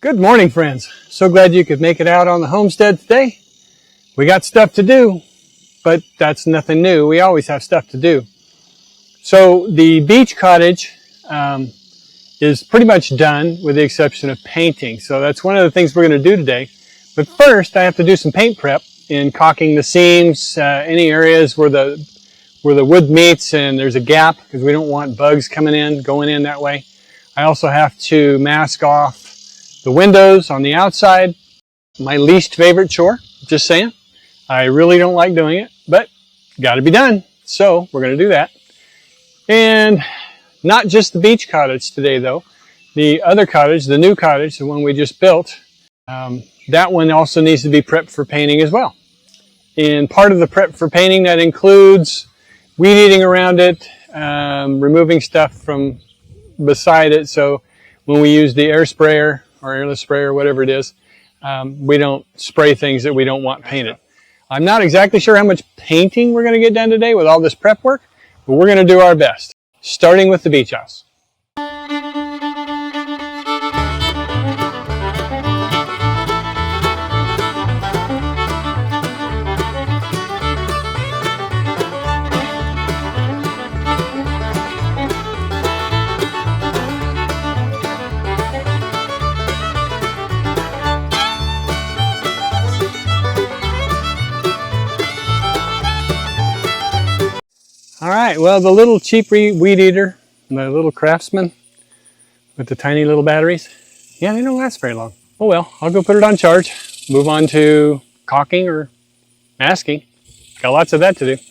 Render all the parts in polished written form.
Good morning, friends. So glad you could make it out on the homestead today. We got stuff to do, but that's nothing new. We always have stuff to do. So the beach cottage is pretty much done with the exception of painting. So that's one of the things we're going to do today. But first, I have to do some paint prep in caulking the seams, any areas where the wood meets and there's a gap because we don't want bugs going in that way. I also have to mask off the windows on the outside. My least favorite chore, just saying. I really don't like doing it, but got to be done. So we're going to do that. And not just the beach cottage today, though. The other cottage, the new cottage, the one we just built, that one also needs to be prepped for painting as well. And part of the prep for painting, that includes weed eating around it, removing stuff from beside it. So when we use the air sprayer or airless sprayer, whatever it is, we don't spray things that we don't want painted. I'm not exactly sure how much painting we're going to get done today with all this prep work, but we're going to do our best, starting with the beach house. All right, well, the little cheap weed eater, the little Craftsman with the tiny little batteries, yeah, they don't last very long. Oh well, I'll go put it on charge, move on to caulking or masking. Got lots of that to do.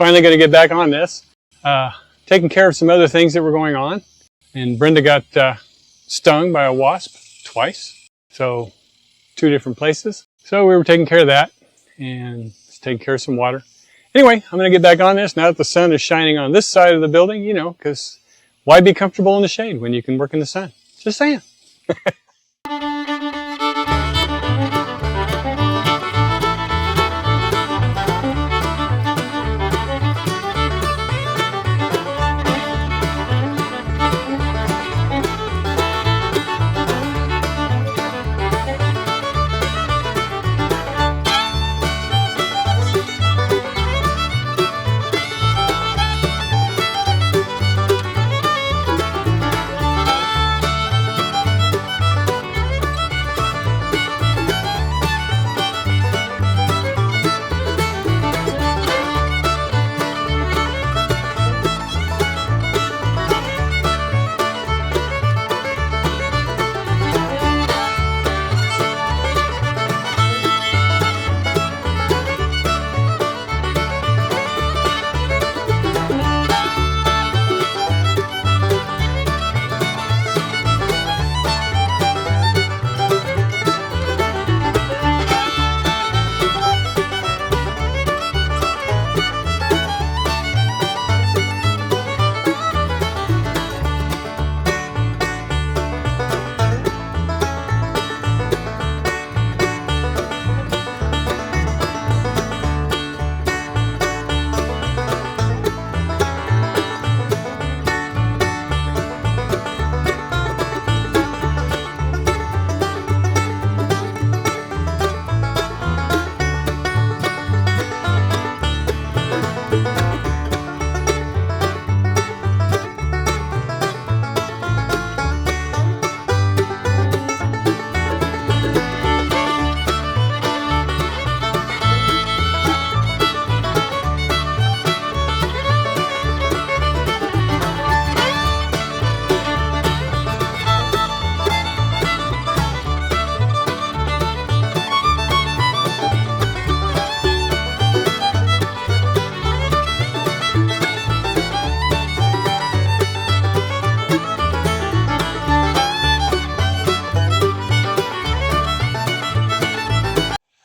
finally going to get back on this. Taking care of some other things that were going on. And Brenda got stung by a wasp twice. So 2 different places. So we were taking care of that and taking care of some water. Anyway, I'm going to get back on this now that the sun is shining on this side of the building, you know, because why be comfortable in the shade when you can work in the sun? Just saying.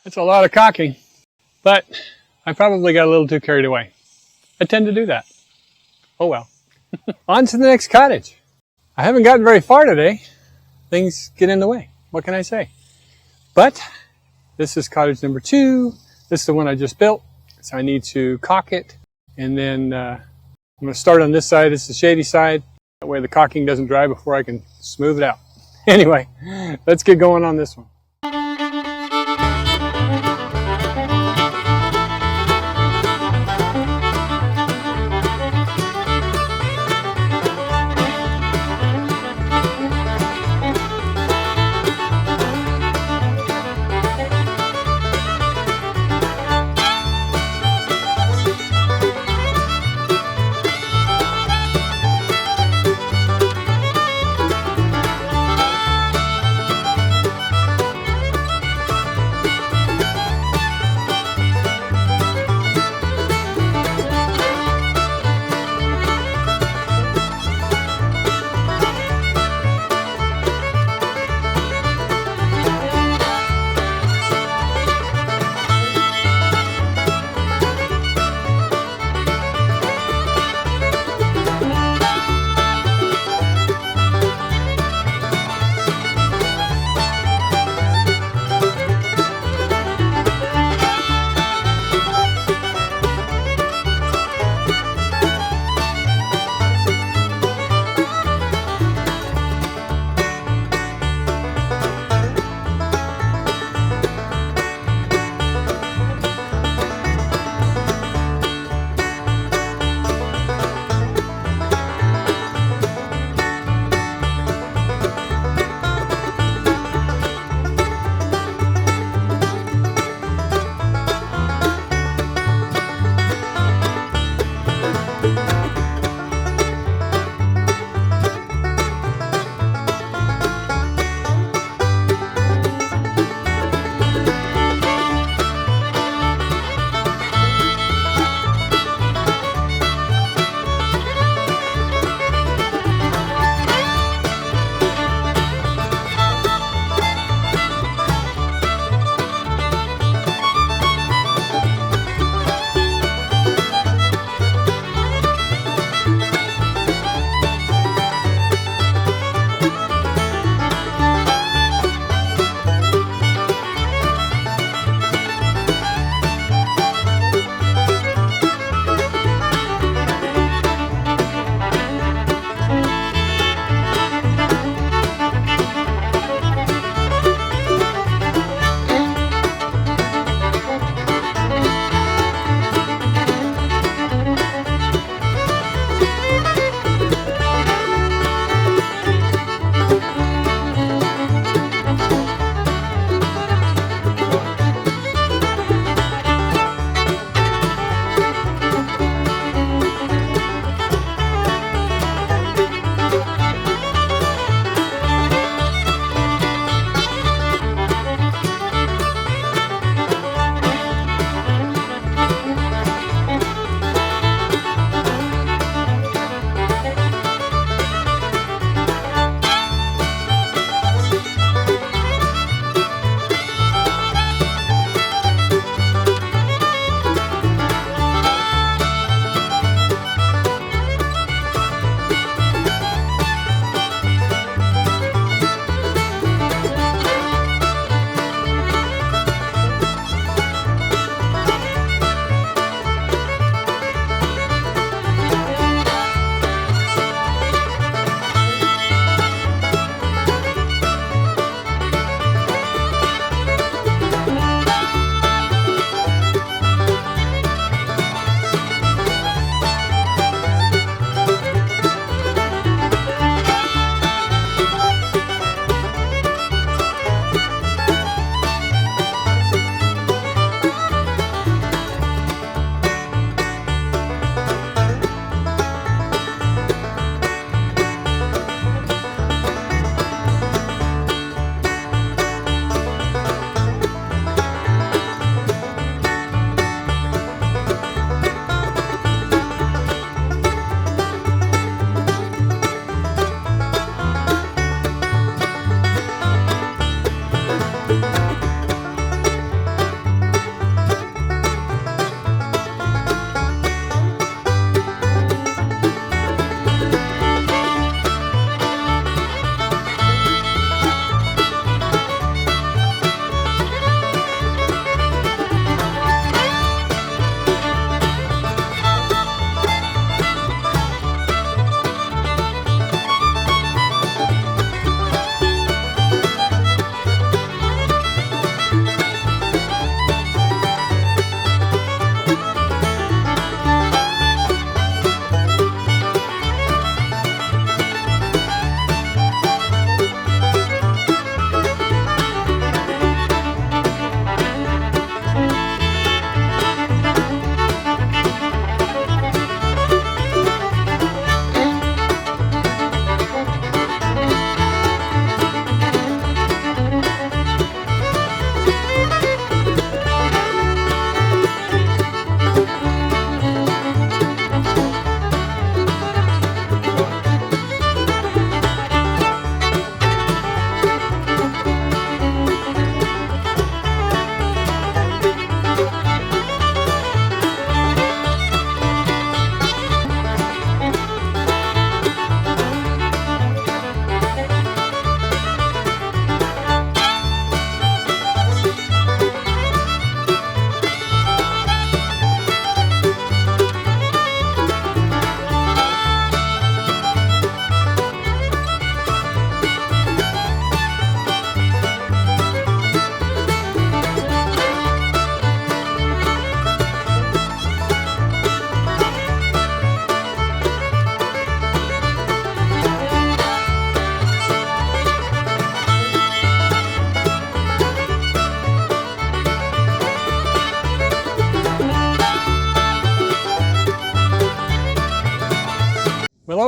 It's a lot of caulking, but I probably got a little too carried away. I tend to do that. Oh well. On to the next cottage. I haven't gotten very far today. Things get in the way. What can I say? But this is cottage number 2. This is the one I just built. So I need to caulk it. And then I'm going to start on this side. It's the shady side. That way the caulking doesn't dry before I can smooth it out. Anyway, let's get going on this one.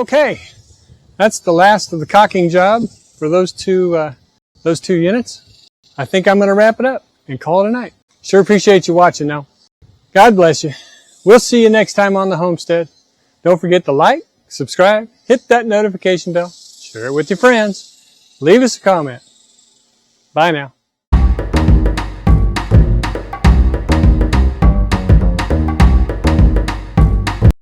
Okay, that's the last of the caulking job for those two units. I think I'm going to wrap it up and call it a night. Sure appreciate you watching now. God bless you. We'll see you next time on the homestead. Don't forget to like, subscribe, hit that notification bell, share it with your friends, leave us a comment. Bye now.